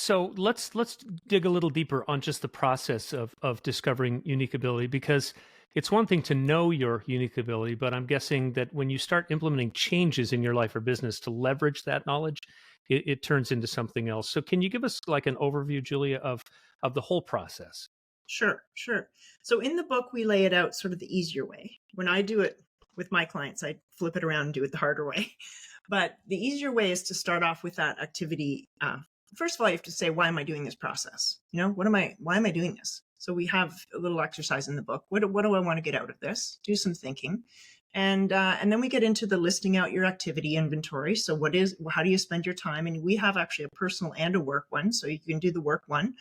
So let's dig a little deeper on just the process of discovering unique ability, because it's one thing to know your unique ability, but I'm guessing that when you start implementing changes in your life or business to leverage that knowledge, it turns into something else. So can you give us like an overview, Julia, of the whole process? Sure, sure. So in the book, we lay it out sort of the easier way. When I do it with my clients, I flip it around and do it the harder way. But the easier way is to start off with that activity. First of all, you have to say, why am I doing this process? Why am I doing this? So we have a little exercise in the book. What do I want to get out of this? Do some thinking. And then we get into the listing out your activity inventory. So how do you spend your time? And we have actually a personal and a work one. So you can do the work one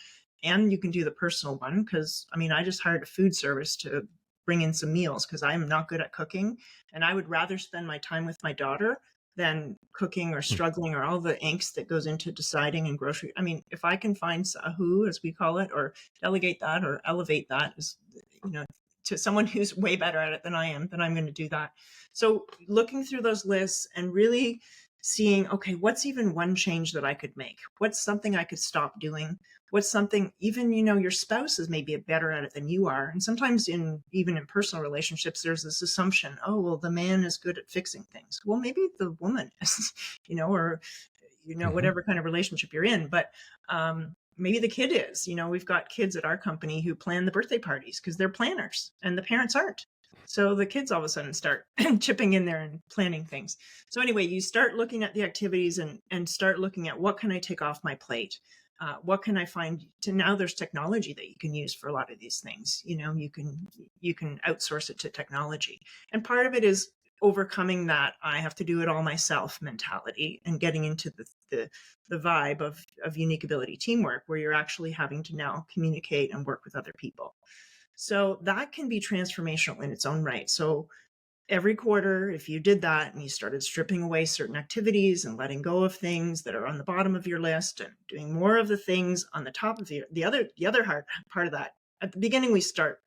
and you can do the personal one. Cause I mean, I just hired a food service to bring in some meals because I'm not good at cooking. And I would rather spend my time with my daughter than cooking or Hmm. struggling or all the angst that goes into deciding and grocery. I mean, if I can find a who, as we call it, or delegate that or elevate that is, you know, to someone who's way better at it than I am, then I'm going to do that. So looking through those lists and really seeing, okay, what's even one change that I could make? What's something I could stop doing? What's something, even, your spouse is maybe better at it than you are. And sometimes even in personal relationships, there's this assumption, oh, well, the man is good at fixing things. Well, maybe the woman is, or, Hmm. whatever kind of relationship you're in. But maybe the kid is, we've got kids at our company who plan the birthday parties because they're planners and the parents aren't. So the kids all of a sudden start chipping in there and planning things. So anyway, you start looking at the activities and start looking at what can I take off my plate? What can I find to now there's technology that you can use for a lot of these things. You can outsource it to technology. And part of it is overcoming that I have to do it all myself mentality and getting into the vibe of unique ability teamwork where you're actually having to now communicate and work with other people. So that can be transformational in its own right. So every quarter, if you did that and you started stripping away certain activities and letting go of things that are on the bottom of your list and doing more of the things on the top of the other hard part of that. At the beginning, we start,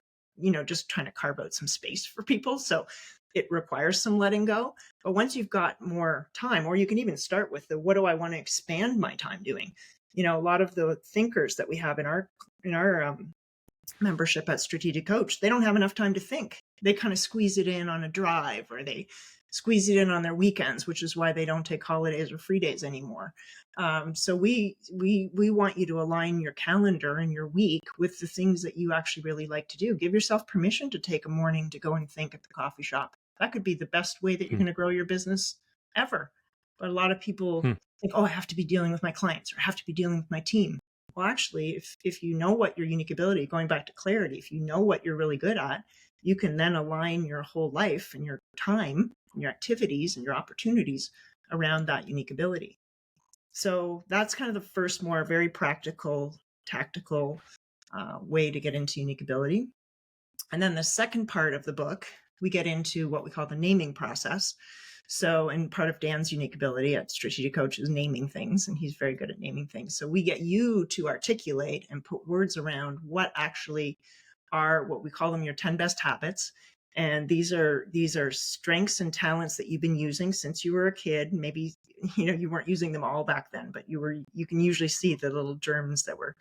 just trying to carve out some space for people. So it requires some letting go. But once you've got more time, or you can even start with what do I want to expand my time doing? A lot of the thinkers that we have in our membership at Strategic Coach, they don't have enough time to think. They kind of squeeze it in on a drive or they squeeze it in on their weekends, which is why they don't take holidays or free days anymore. So we want you to align your calendar and your week with the things that you actually really like to do. Give yourself permission to take a morning to go and think at the coffee shop. That could be the best way that you're going to grow your business ever. But a lot of people Hmm. think, oh, I have to be dealing with my clients or I have to be dealing with my team. Well, actually, if you know what your unique ability, going back to clarity, if you know what you're really good at, you can then align your whole life and your time, and your activities and your opportunities around that unique ability. So that's kind of the first, more very practical, tactical way to get into unique ability. And then the second part of the book, we get into what we call the naming process. So, and part of Dan's unique ability at Strategic Coach is naming things, and he's very good at naming things. So we get you to articulate and put words around what actually are what we call them your 10 best habits. And these are strengths and talents that you've been using since you were a kid. Maybe you weren't using them all back then, but you can usually see the little germs that were,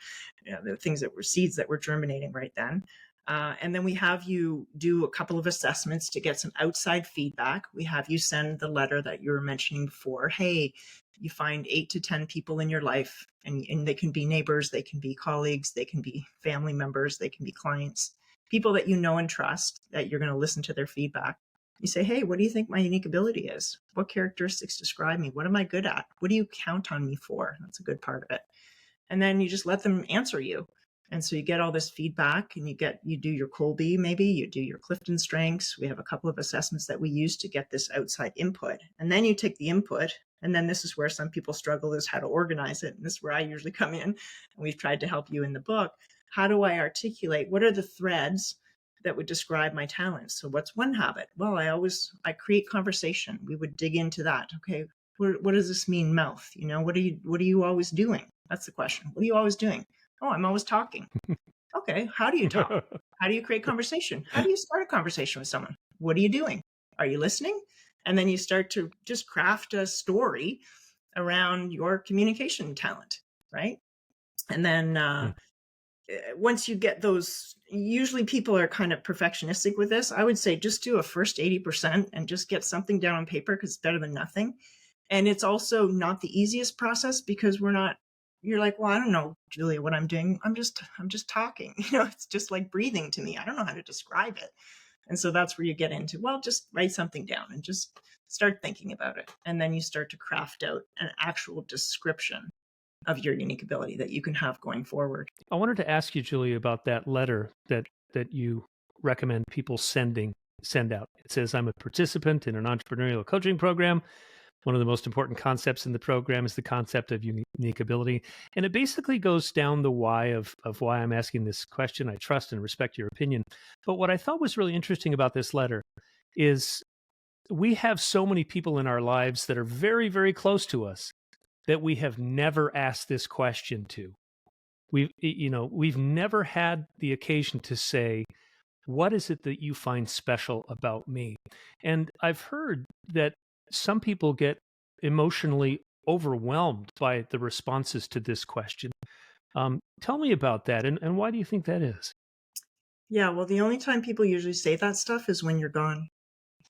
the things that were seeds that were germinating right then. And then we have you do a couple of assessments to get some outside feedback. We have you send the letter that you were mentioning before. Hey, you find 8 to 10 people in your life, and they can be neighbors, they can be colleagues, they can be family members, they can be clients, people that you know and trust, that you're going to listen to their feedback. You say, hey, what do you think my unique ability is? What characteristics describe me? What am I good at? What do you count on me for? That's a good part of it. And then you just let them answer you. And so you get all this feedback and you do your Kolbe, maybe you do your Clifton strengths. We have a couple of assessments that we use to get this outside input. And then you take the input. And then this is where some people struggle, is how to organize it. And this is where I usually come in. And we've tried to help you in the book. How do I articulate? What are the threads that would describe my talents? So what's one habit? Well, I create conversation. We would dig into that. Okay, what does this mean, mouth? What are you always doing? That's the question. What are you always doing? Oh, I'm always talking. Okay, how do you talk? How do you create conversation? How do you start a conversation with someone? What are you doing? Are you listening? And then you start to just craft a story around your communication talent, right? And then Mm. once you get those, usually people are kind of perfectionistic with this. I would say just do a first 80% and just get something down on paper because it's better than nothing. And it's also not the easiest process because we're not, you're like, well, I don't know, Julia, what I'm doing. I'm just talking. It's just like breathing to me. I don't know how to describe it. And so that's where you get into, well, just write something down and just start thinking about it. And then you start to craft out an actual description of your unique ability that you can have going forward. I wanted to ask you, Julie, about that letter that you recommend people send out. It says, "I'm a participant in an entrepreneurial coaching program. One of the most important concepts in the program is the concept of unique ability." And it basically goes down the why of why I'm asking this question. I trust and respect your opinion. But what I thought was really interesting about this letter is we have so many people in our lives that are very, very close to us that we have never asked this question to. We've never had the occasion to say, what is it that you find special about me? And I've heard that some people get emotionally overwhelmed by the responses to this question. Tell me about that, and why do you think that is? Yeah, well, the only time people usually say that stuff is when you're gone,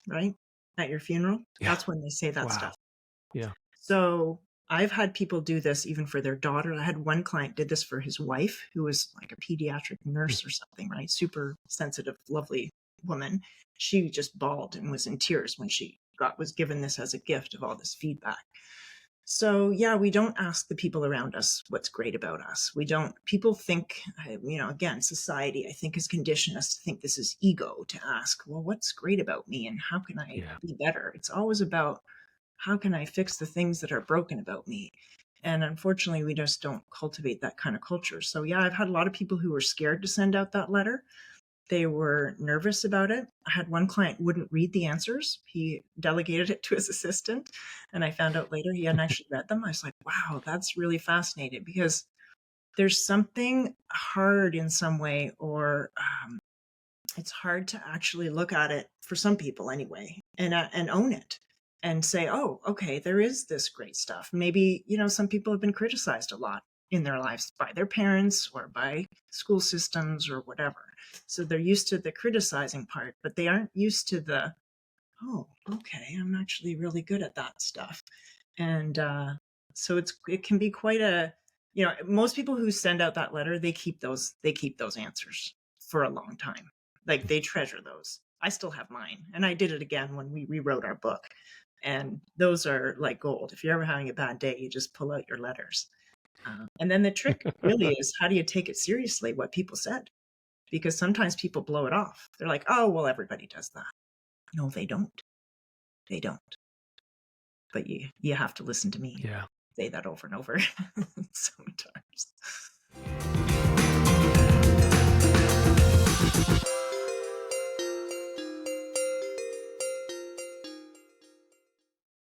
right? At your funeral. Yeah. That's when they say that Wow. stuff. Yeah. So I've had people do this even for their daughter. I had one client did this for his wife, who was like a pediatric Mm. nurse or something, right? Super sensitive, lovely woman. She just bawled and was in tears when she was given this as a gift of all this feedback. So yeah, we don't ask the people around us what's great about us. We don't. People think, again, society I think has conditioned us to think this is ego to ask, well, what's great about me and how can I Yeah. be better? It's always about how can I fix the things that are broken about me? And unfortunately, we just don't cultivate that kind of culture. So yeah, I've had a lot of people who were scared to send out that letter. They were nervous about it. I had one client wouldn't read the answers. He delegated it to his assistant. And I found out later he hadn't actually read them. I was like, wow, that's really fascinating because there's something hard in some way, or it's hard to actually look at it for some people anyway, and own it and say, oh, okay, there is this great stuff. Maybe, some people have been criticized a lot in their lives by their parents or by school systems or whatever. So they're used to the criticizing part, but they aren't used to the, oh, okay, I'm actually really good at that stuff. And so it can be quite a, most people who send out that letter, they keep those answers for a long time. Like they treasure those. I still have mine, and I did it again when we rewrote our book. And those are like gold. If you're ever having a bad day, you just pull out your letters. And then the trick really is, how do you take it seriously what people said? Because sometimes people blow it off. They're like, oh, well, everybody does that. No, they don't. They don't. But you have to listen to me Yeah. say that over and over sometimes.